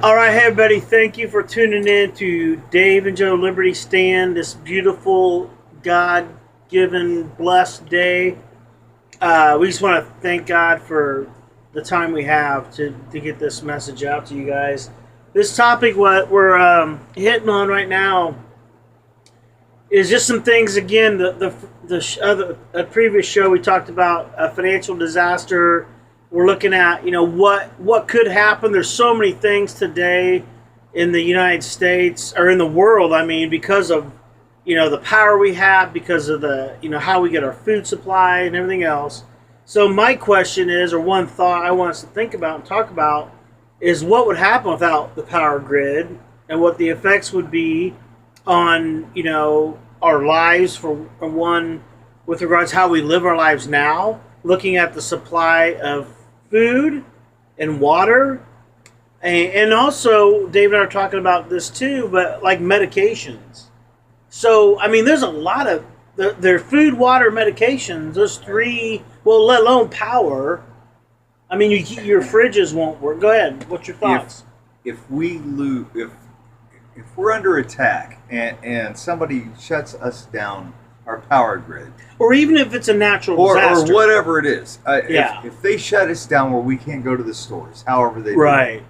All right, hey everybody, thank you for tuning in to Dave and Joe Liberty Stand this beautiful, God-given, blessed day. We just want to thank God for the time we have to get this message out to you guys. This topic, what we're hitting on right now, is just some things. Again, the previous show we talked about a financial disaster. We're looking at, what could happen. There's so many things today in the United States, or in the world, because of, the power we have, because of the, how we get our food supply and everything else. So my question is, or one thought I want us to think about and talk about, is what would happen without the power grid, and what the effects would be on, our lives, for one, with regards to how we live our lives now, looking at the supply of food and water, and also Dave and I are talking about this too, but like medications. So there's a lot of their food, water, medications. Those three, well, let alone power. Your fridges won't work. Go ahead. What's your thoughts? If we lose, if we're under attack and somebody shuts us down, our power grid, or even if it's a natural disaster, or whatever it is, yeah. if they shut us down where we can't go to the stores, however they do right,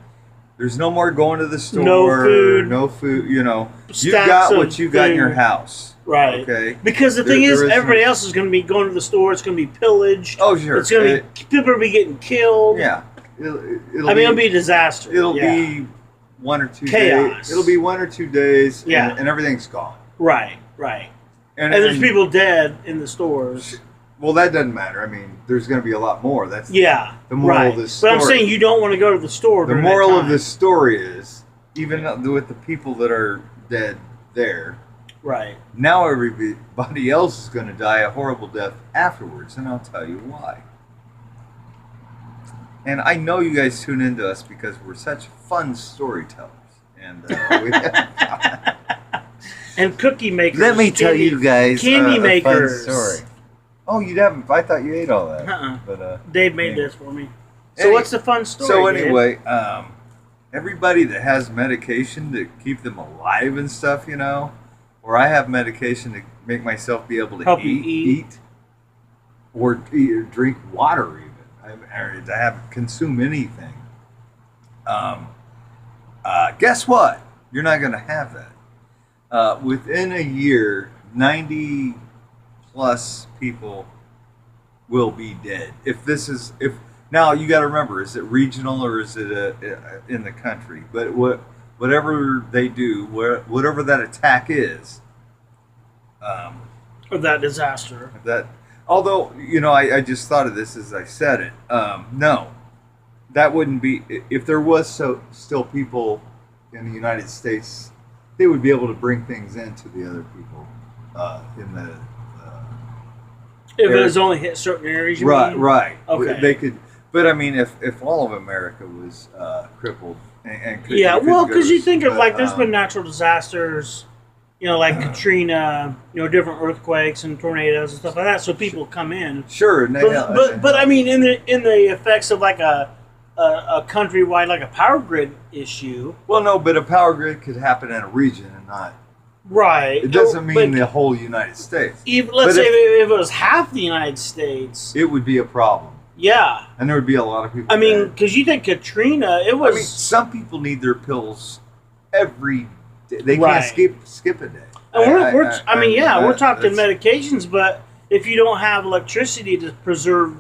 there's no more going to the store, no food, you got what you got in your house, right? Okay, because the thing is, everybody else is going to be going to the store. It's going to be pillaged. Oh, sure. It's going to be, people are be getting killed. Yeah, it'll be a disaster. It'll be 1 or 2 chaos. days. It'll be 1 or 2 days. Yeah, and everything's gone. Right. And there's people dead in the stores. Well, that doesn't matter. There's going to be a lot more. That's the moral of this story. But I'm saying you don't want to go to the store. The moral of this story is, even with the people that are dead there, right now everybody else is going to die a horrible death afterwards, and I'll tell you why. And I know you guys tune into us because we're such fun storytellers, and and cookie makers. Let me tell you guys candy makers. A fun story. Oh, you haven't? I thought you ate all that. But Dave made this for me. So what's the fun story? So anyway, everybody that has medication to keep them alive and stuff, or I have medication to make myself be able to help you eat, or drink water even. I haven't consumed anything. Guess what? You're not going to have that. Within a year, 90 plus people will be dead. If now you got to remember, is it regional or is it in the country? But whatever they do, whatever that attack is, or that disaster. Although I just thought of this as I said it. No, that wouldn't be. If there was still people in the United States, they would be able to bring things into the other people in the. If it was only hit certain areas, you mean? Right. Okay. They could, but if all of America was crippled and could, because you think of there's been natural disasters, like Katrina, different earthquakes and tornadoes and stuff like that. So people come in. Sure. In the effects of like a countrywide, like a power grid issue. Well, no, but a power grid could happen in a region and not. Right. It doesn't mean the whole United States. Let's say if it was half the United States, it would be a problem. Yeah. And there would be a lot of people. Because you think Katrina, it was. Some people need their pills every day. They can't skip a day. And we're talking medications, but if you don't have electricity to preserve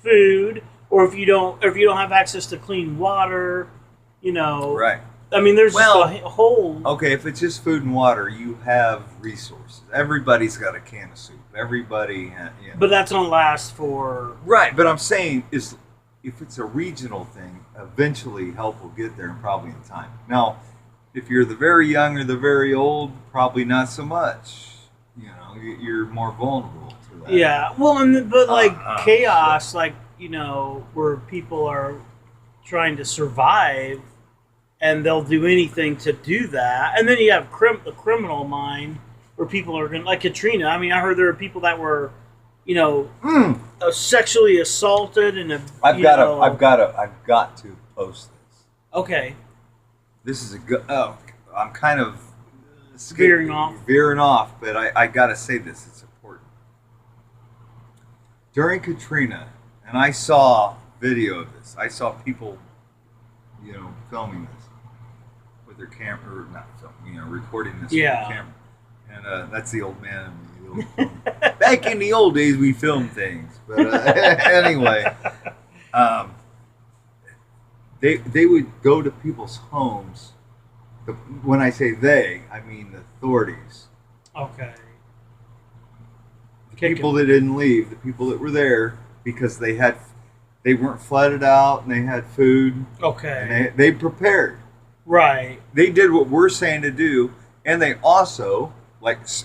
food, or if you don't have access to clean water, Right. There's just a whole... Okay, if it's just food and water, you have resources. Everybody's got a can of soup. Everybody... But that's going to last for... Right, but I'm saying if it's a regional thing, eventually help will get there and probably in time. Now, if you're the very young or the very old, probably not so much. You're more vulnerable to that. Yeah, chaos, where people are trying to survive... And they'll do anything to do that. And then you have the criminal mind, where people are going, like Katrina. I heard there are people that were, sexually assaulted, and I've got to post this. Okay. this is a good. Oh, I'm kind of Veering off. Veering off, but I gotta say this. It's important. During Katrina, and I saw video of this. I saw people, filming this with their camera, or not filming, recording this with their camera. And that's the old man. Back in the old days, we filmed things. But anyway, they would go to people's homes. When I say they, I mean the authorities. Okay. The people that didn't leave, the people that were there, because they weren't flooded out and they had food. Okay. And they prepared. Right. They did what we're saying to do, and they also,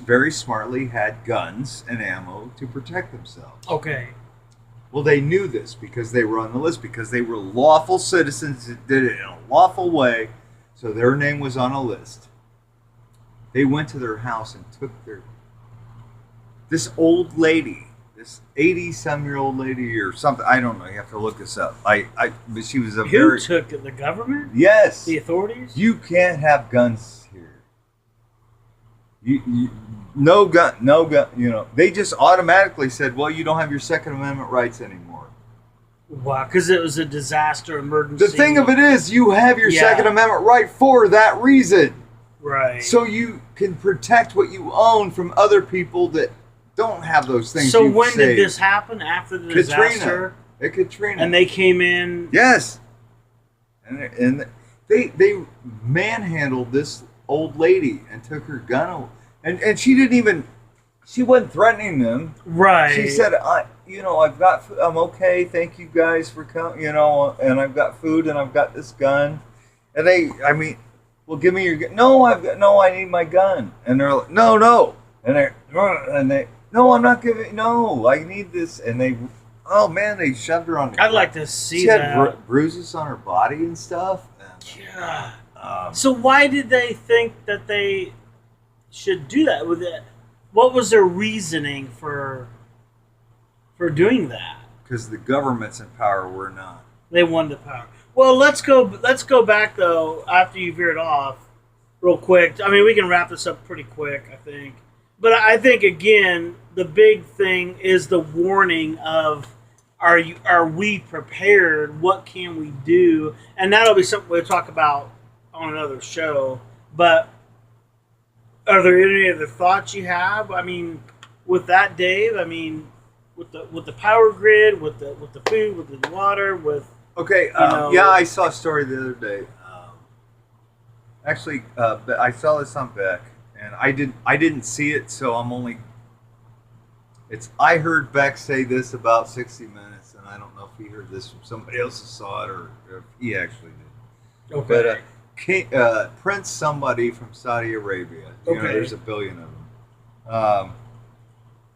very smartly, had guns and ammo to protect themselves. Okay. Well, they knew this because they were on the list, because they were lawful citizens that did it in a lawful way, so their name was on a list. They went to their house and took this old lady, this 80-some-year-old lady or something. I don't know. You have to look this up. But she was a Who took it? The government? Yes. The authorities? You can't have guns here. No gun. They just automatically said, well, you don't have your Second Amendment rights anymore. Wow, because it was a disaster emergency. The thing of it is, you have your Second Amendment right for that reason. Right. So you can protect what you own from other people that don't have those things. So when did this happen? After the disaster? At Katrina. And they came in. Yes. And they manhandled this old lady and took her gun away. And she didn't even, she wasn't threatening them. Right. She said, I've got food. I'm okay. Thank you guys for coming, and I've got food and I've got this gun. And well, give me your gun. No, I need my gun. And they're like, no. No, I'm not giving, no, I need this. And they shoved her on the I'd like to see she that. She had bruises on her body and stuff. Yeah. So why did they think that they should do that with it? What was their reasoning for doing that? Because the government's in power, we're not. They wanted the power. Well, let's go back though after you veered off, real quick. I mean, we can wrap this up pretty quick, I think. But I think again, the big thing is the warning of are we prepared? What can we do? And that'll be something we'll talk about on another show. But are there any other thoughts you have? I mean, with that, Dave. I mean, with the power grid, with the food, with the water, with I saw a story the other day. I saw this on Beck, and I didn't see it, so I'm only. I heard Beck say this about 60 Minutes, and I don't know if he heard this from somebody else who saw it or if he actually did. Okay. But Prince somebody from Saudi Arabia, there's a billion of them,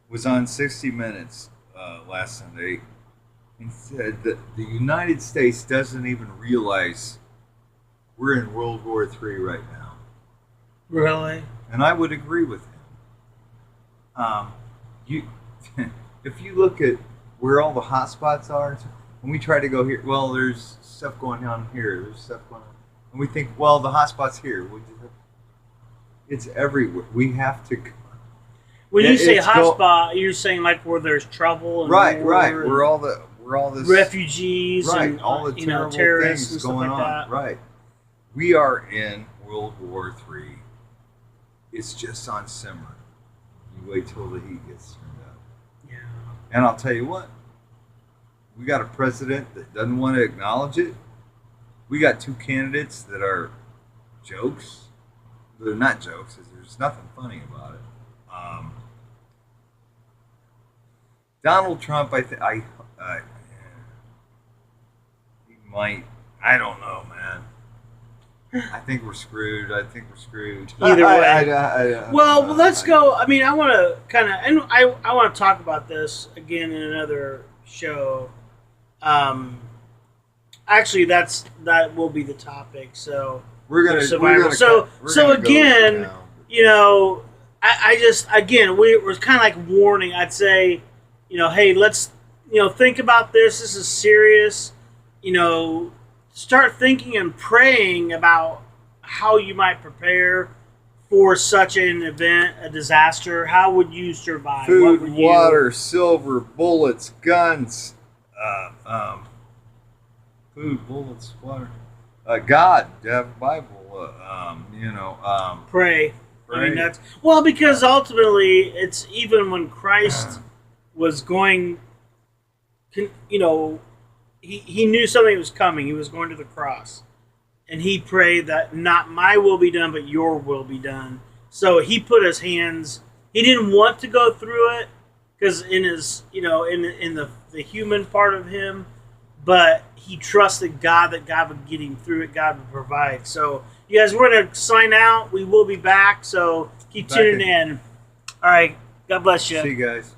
was on 60 Minutes last Sunday and said that the United States doesn't even realize we're in World War III right now. Really? And I would agree with him. If you look at where all the hot spots are, when we try to go here, well, there's stuff going on here, there's stuff going on. And we think, well, the hot spot's here. It's everywhere. We have to. When you say hot spot, you're saying like where there's trouble and right. And We're all this refugees and all the terrible terrorists things and going stuff like on. that. Right. We are in World War III. It's just on simmer. You wait till the heat gets turned up. Yeah. And I'll tell you what. We got a president that doesn't want to acknowledge it. We got two candidates that are jokes. They're not jokes. There's nothing funny about it. Donald Trump, he might. I don't know, man. I think we're screwed. Either way. Well, let's go. I mean, I want to kind of, and I want to talk about this again in another show. Actually, that will be the topic. So we're gonna survival. So again, I just we're kind of like warning. I'd say, hey, let's think about this. This is serious. Start thinking and praying about how you might prepare for such an event, a disaster? How would you survive? What Food, would you, water, silver, bullets, guns. Food, bullets, water. God, you have a Bible. pray? I Pray. mean, that's well because ultimately, it's even when Christ was going, he knew something was coming. He was going to the cross, and he prayed that not my will be done, but your will be done. So he put his hands. He didn't want to go through it because in his, in the human part of him, but he trusted God that God would get him through it. God would provide. So you guys, we're gonna sign out. We will be back. So keep Back tuning in. in. All right. God bless you. See you guys.